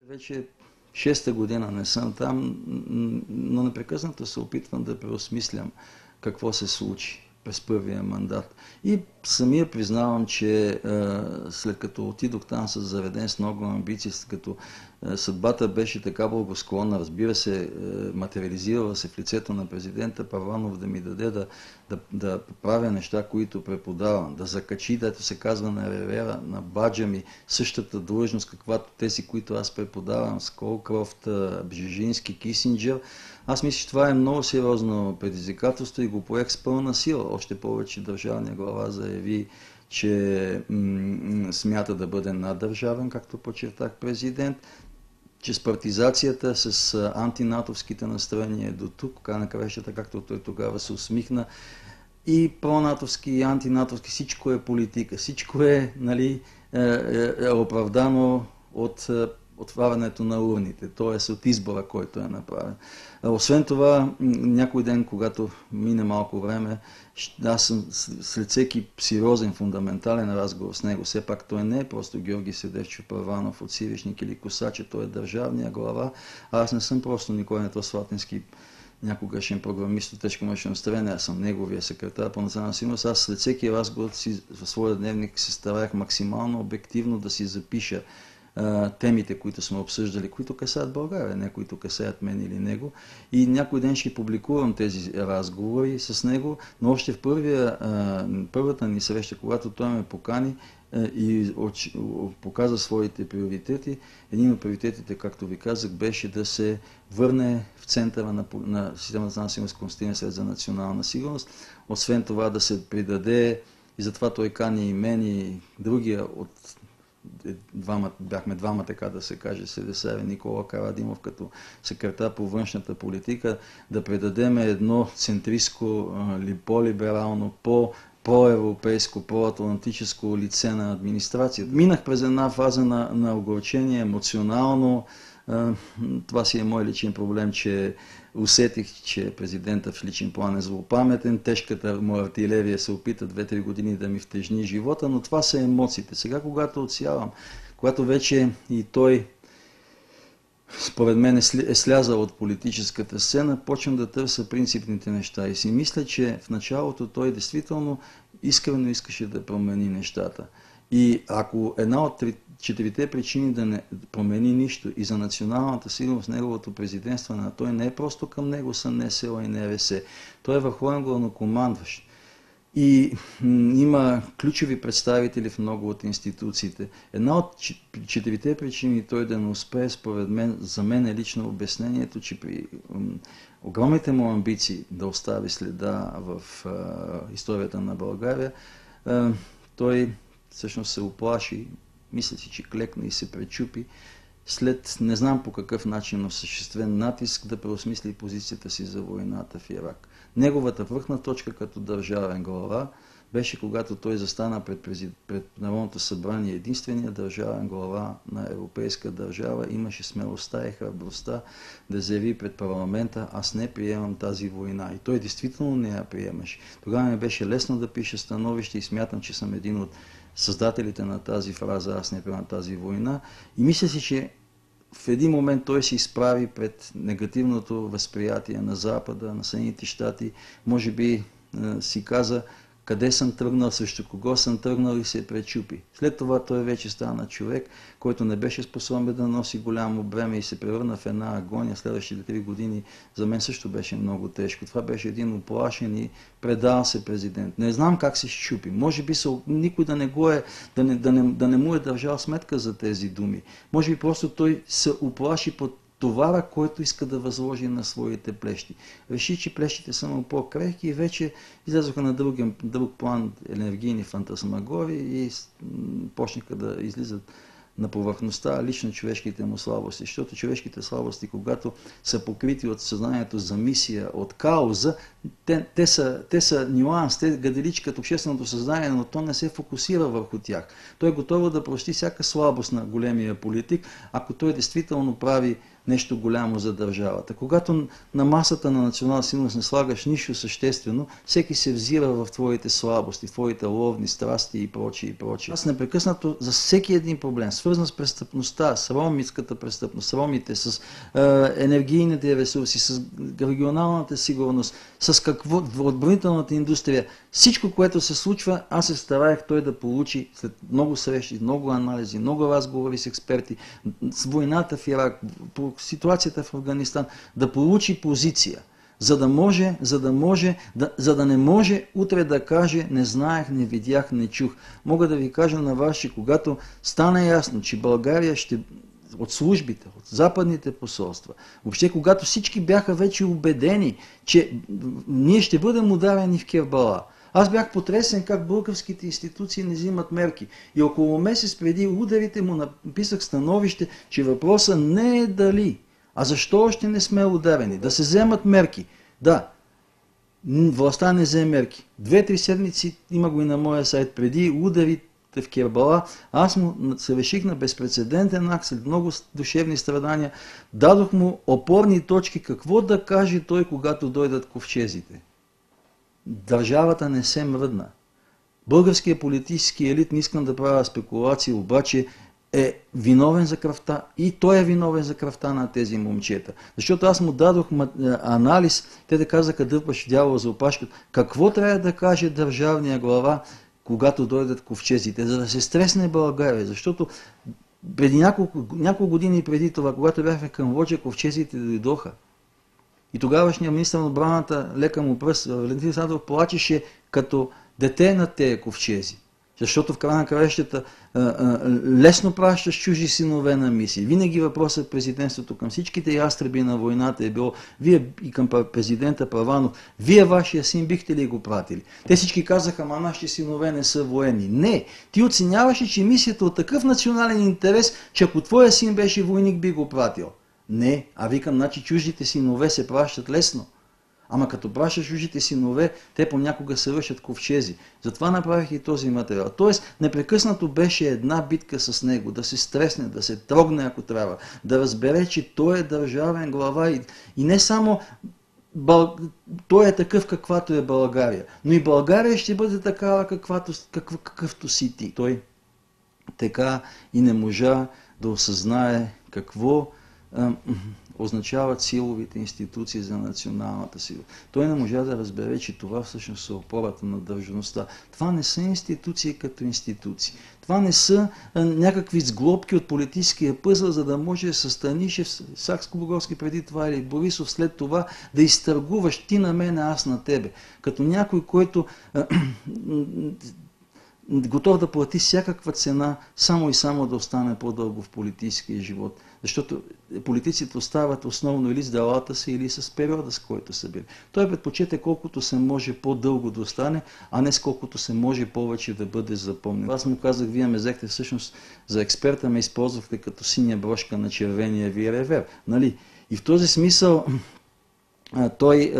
Вече шеста година не съм там, но непрекъснато се опитвам да преосмислям какво се случи през първия мандат. И самия признавам, че след като отидох там с заведен с много амбиции, след като съдбата беше така благосклонна, разбира се, материализирала се в лицето на президента Първанов да ми даде да правя неща, които преподавам, да закачи, дето се казва на ревера, на баджа ми, същата длъжност, каквато тези, които аз преподавам, Сколкрофт, Бжежински, Кисинджер. Аз мисля, че това е много сериозно предизвикателство и го поех с пълна сила. Още повече държавния глава заяви, че смята да бъде наддържавен, както подчертах президент, че с партизацията, с антинатовските настроения до тук, край на краищата, както той тогава се усмихна, и пронатовски, и антинатовски, всичко е политика, всичко е, нали, оправдано от отварянето на урните, т.е. от избора, който е направен. Освен това, някой ден, когато мине малко време, аз съм след всеки сериозен, фундаментален разговор с него, все пак той не е просто Георги Седевчев Първанов от Сивишник или Косаче, той е държавния глава, а аз не съм просто Николай Недослатински, някогашен програмист от тежко машиностроене, аз съм неговия секретар по национална сигурност. Аз след всеки разговор в своя дневник се старах максимално обективно да си запиша темите, които сме обсъждали, които касаят България, не които касаят мен или него. И някой ден ще публикувам тези разговори с него, но още в първата ни среща, когато той ме покани и показа своите приоритети, един от приоритетите, както ви казах, беше да се върне в центъра на системата на сигурност Конституционния съвет за национална сигурност. Освен това да се придаде, и затова той кани и мен и другия от бяхме двама, така да се каже, СДС, Никола Карадимов като секретар по външната политика, да предадем едно центристко, по-либерално, по-европейско, по-атлантическо лице на администрацията. Минах през една фаза на огорчение, емоционално. Това си е мой личен проблем, че усетих, че президентът в личен план е злопаметен, тежката му артилерия се опита 2-3 години да ми втежни живота, но това са емоциите. Сега, когато отсявам, когато вече и той, според мен, е слязал от политическата сцена, почвам да търся принципните неща и си мисля, че в началото той действително искрено искаше да промени нещата. И ако една от четирите причини да не промени нищо и за националната сигурност, неговото президентство, той не е просто към него са НСО и НРС. Той е върховен главнокомандващ. И има ключови представители в много от институциите. Една от четирите причини той да не успее, според мен, за мен е лично обяснението, че при огромните му амбиции да остави следа в историята на България, той всъщност се уплаши, мисля си, че клекна и се пречупи, след не знам по какъв начин осъществен натиск да преосмисли позицията си за войната в Ирак. Неговата върхна точка като държавен глава беше когато той застана пред Народното събрание, единствения държавен глава на европейска държава, имаше смелостта и храбростта да заяви пред парламента: аз не приемам тази война. И той действително не я приемаше. Тогава ми беше лесно да пише становище и смятам, че съм един от създателите на тази фраза: аз не приемам тази война. И мисля си, че в един момент той се изправи пред негативното възприятие на Запада, на Съединените щати. Може би си каза къде съм тръгнал, срещу кого съм тръгнал и се пречупи. След това той вече стана човек, който не беше способен да носи голямо бреме и се превърна в една агония. Следващите 3 години за мен също беше много тежко. Това беше един уплашен и предал се президент. Не знам как се щупи. Може би никой да не му е държал сметка за тези думи. Може би просто той се уплаши под товара, който иска да възложи на своите плещи. Реши, че плещите са му по-крехки и вече излезоха на друг план енергийни фантасмагори и почнаха да излизат на повърхността лично човешките му слабости. Защото човешките слабости, когато са покрити от съзнанието за мисия, от кауза, те са нюанс, те гаделичкат общественото съзнание, но то не се фокусира върху тях. Той е готово да прости всяка слабост на големия политик, ако той действително прави нещо голямо за държавата. Когато на масата на национална сигурност не слагаш нищо съществено, всеки се взира в твоите слабости, твоите ловни страсти и прочие, и прочие. Аз непрекъснато за всеки един проблем, свързан с престъпността, с ромската престъпност, с ромите, с енергийните ресурси, с регионалната сигурност, с отбранителната индустрия, всичко, което се случва, аз се стараех той да получи след много срещи, много анализи, много разговори с експерти, с войната в Ирак, по ситуацията в Афганистан, да получи позиция, за да не може утре да каже не знаех, не видях, не чух. Мога да ви кажа на вас, че когато стане ясно, че България ще от службите, от западните посолства, въобще когато всички бяха вече убедени, че ние ще бъдем ударени в Кербала. Аз бях потресен как българските институции не взимат мерки. И около месец преди ударите му написах становище, че въпросът не е дали, а защо още не сме ударени. Да се вземат мерки. Да, властта не взе мерки. 2-3 седмици, има го и на моя сайт, преди ударите в Кербала, аз му се реших на безпрецедентен акт, след много душевни страдания, дадох му опорни точки, какво да каже той, когато дойдат ковчезите. Държавата не се мръдна. Българският политически елит, не искам да правя спекулации, обаче е виновен за кръвта и той е виновен за кръвта на тези момчета. Защото аз му дадох анализ, те да казаха дърпаш дявола за опашката. Какво трябва да каже държавния глава, когато дойдат ковчезите, за да се стресне България? Защото преди няколко години преди това, когато бяхме в Камбоджа, ковчезите дойдоха. И тогавашният министър на отбраната, лека му пръст, Валентин Сандов, плачеше като дете на тези ковчези. Защото в края на краищата лесно пращаш чужи синове на мисии. Винаги въпросът президентството към всичките ястреби на войната е било, вие и към президента Първанов, вие вашия син бихте ли го пратили? Те всички казаха, ама нашите синове не са военни. Не, ти оценяваше, че мисията от такъв национален интерес, че ако твоя син беше войник, би го пратил. Не, а викам, значи чуждите синове се пращат лесно. Ама като пращаш чуждите синове, те понякога се вършат ковчези. Затова направих и този материал. Тоест, непрекъснато беше една битка с него, да се стресне, да се трогне, ако трябва, да разбере, че той е държавен глава и не само той е такъв, каквато е България, но и България ще бъде такава, какъвто си ти. Той така и не можа да осъзнае какво означават силовите институции за националната сигурност. Той не можа да разбере, че това всъщност е опората на държавността. Това не са институции като институции. Това не са някакви сглобки от политическия пъзъл, за да може Станишев, Сакскобургготски преди това или Борисов след това да изтъргуваш ти на мен, аз на тебе. Като някой, който готов да плати всякаква цена, само и само да остане по-дълго в политическия живот. Защото политиците остават основно или с делата си, или с периода, с който са били. Той предпочете колкото се може по-дълго да остане, а не с колкото се може повече да бъде запомнен. Аз му казах, вие ме взехте всъщност за експерта, ме използвахте като синя брошка на червения ви ревер. Нали? И в този смисъл той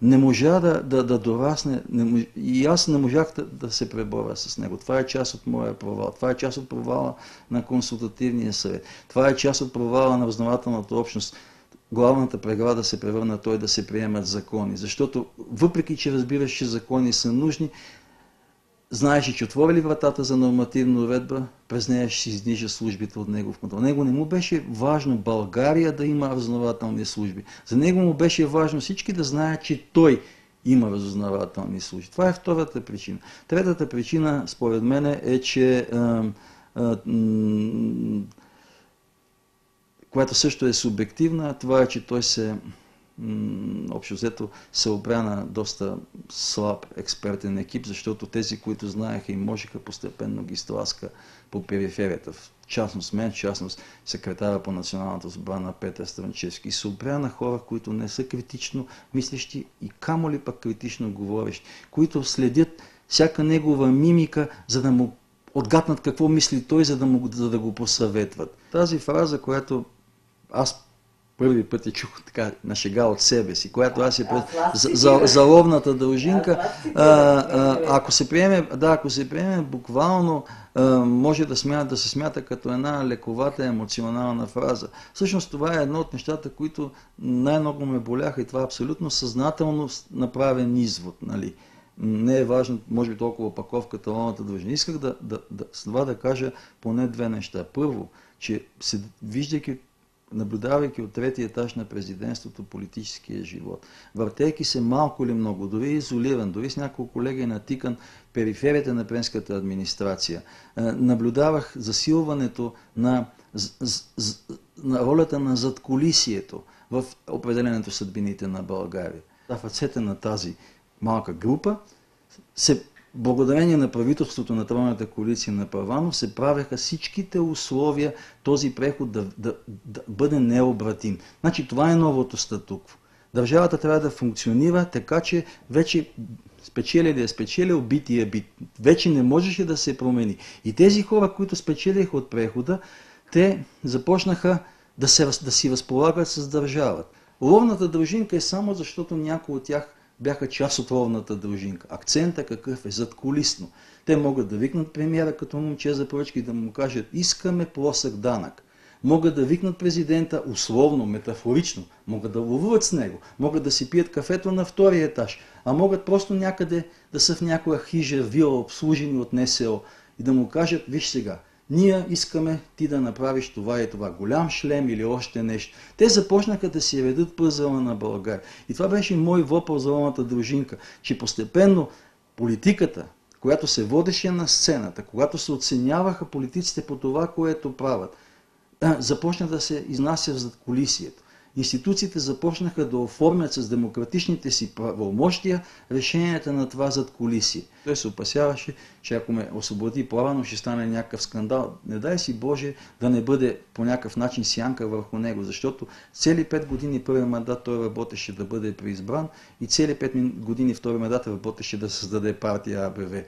не можа да дорасне и аз не можах да се преборя с него. Това е част от моя провал. Това е част от провала на консултативния съвет. Това е част от провала на разузнавателната общност. Главната преграда се превърна той да се приемат закони. Защото въпреки, че разбираш, че закони са нужни, знаеше, че отвори вратата за нормативна уредба, през нея ще се издвижат службите от негов контрол. Него не му беше важно България да има разузнавателни служби. За него му беше важно всички да знаят, че той има разузнавателни служби. Това е втората причина. Третата причина, според мен, е, че която също е субективна, това е, че той общо взето се обря на доста слаб експертен екип, защото тези, които знаеха и можеха, постепенно ги стласка по периферията. В частност мен, в частност секретара по националната отбрана Петър Странчевски. Се обря на хора, които не са критично мислещи и камо ли пък критично говорещи, които следят всяка негова мимика, за да му отгаднат какво мисли той, за да го посъветват. Тази фраза, която аз първи път я чух така на шега от себе си, която аз я за ловната дължинка. Ако се приеме буквално, може да се смята като една лековата емоционална фраза. Всъщност това е едно от нещата, които най-много ме боляха и това е абсолютно съзнателно направен извод. Нали? Не е важно, може би, толкова опаковката, ловната дължина. Исках да кажа поне две неща. Първо, че виждайки, наблюдавайки от третия етаж на президентството политическия живот, въртейки се малко или много, дори изолиран, дори с няколко колеги натикан периферията на френската администрация, наблюдавах засилването на ролята на задкулисието в определенето съдбините на България. В ръцете на тази малка група благодарение на правителството на Тройната коалиция на Първанов се правеха всичките условия този преход да бъде необратим. Значи това е новото статукво. Държавата трябва да функционира така, че вече спечелил, бит. Вече не можеше да се промени. И тези хора, които спечелиха от прехода, те започнаха да си разполагат с държавата. Ловната дължинка е само защото някои от тях бяха част от ловната дължинка. Акцента какъв е? Задкулисно. Те могат да викнат премиера като момче за поръчки и да му кажат: искаме плосък данък. Могат да викнат президента условно, метафорично. Могат да ловуват с него. Могат да си пият кафето на втория етаж. А могат просто някъде да са в някоя хижа, вила, обслужени от НСО и да му кажат: виж сега, ние искаме ти да направиш това и това, голям шлем или още нещо. Те започнаха да си редат пъзела на България. И това беше мой въпрос за ловната дължинка, че постепенно политиката, която се водеше на сцената, когато се оценяваха политиците по това, което правят, започна да се изнася в задкулисието. Институциите започнаха да оформят с демократичните си правомощия решенията на това задкулисие. Той се опасяваше, че ако ме освободи Плаванов, ще стане някакъв скандал. Не дай си Боже да не бъде по някакъв начин сянка върху него, защото цели 5 години първи мандат той работеше да бъде преизбран и цели 5 години втори мандат работеше да създаде партия АБВ.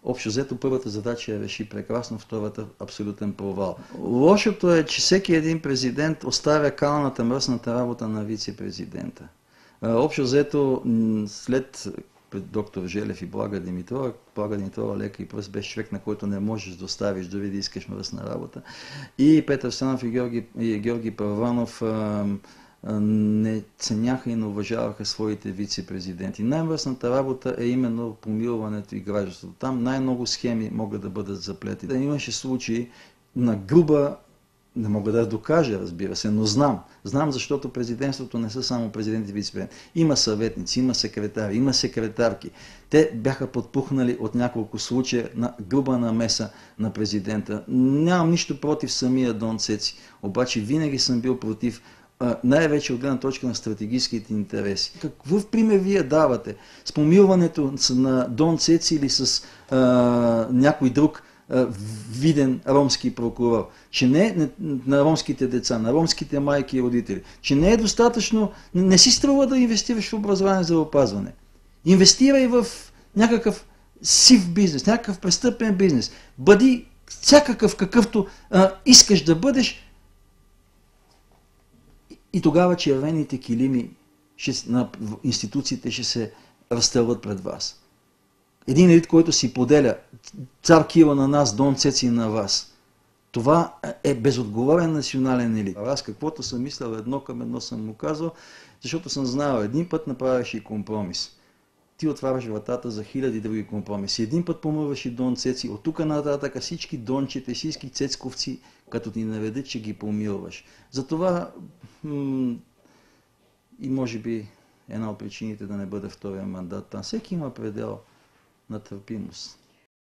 Общо взето първата задача я реши прекрасно, втората абсолютен провал. Лошото е, че всеки един президент оставя калната мръсната работа на вице-президента. Общо взето след доктор Желев и Блага Димитрова, лека и пръст, беше човек, на който не можеш да оставиш, дори да искаш мръсна работа. И Петър Стоянов и Георги Първанов не ценяха и не уважаваха своите вице-президенти. Най-мръсната работа е именно помилването и гражданството. Там най-много схеми могат да бъдат заплетени. Имаше случаи на груба, не мога да докажа, разбира се, но знам. Знам, защото президентството не са само президенти и вице-президенти. Има съветници, има секретари, има секретарки. Те бяха подпухнали от няколко случая на груба намеса на президента. Нямам нищо против самия Дон Цеци, обаче винаги съм бил против, най-вече от гледна точка на стратегическите интереси. Какъв пример вие давате с помилването на Дон Цеци или с някой друг виден ромски прокурор, че не на ромските деца, на ромските майки и родители, че не е достатъчно, не си струва да инвестираш в образование за опазване. Инвестирай в някакъв сив бизнес, някакъв престъпен бизнес. Бъди всякакъв какъвто искаш да бъдеш, и тогава червените килими на институциите ще се разстелват пред вас. Един елит, който си поделя цар Киро на нас, Дон Цеци на вас. Това е безотговорен национален елит. Аз каквото съм мислял едно към едно съм му казал, защото съм знаел, един път направиш и компромис. Ти отваряш вратата за хиляди други компромиси. Един път помърваш и Дон Цеци, от тук нататък всички дончета, всички цецковци, като ти наведат, че ги помилваш. Затова и може би една от причините да не бъде втория мандат там. Всеки има предел на търпимост.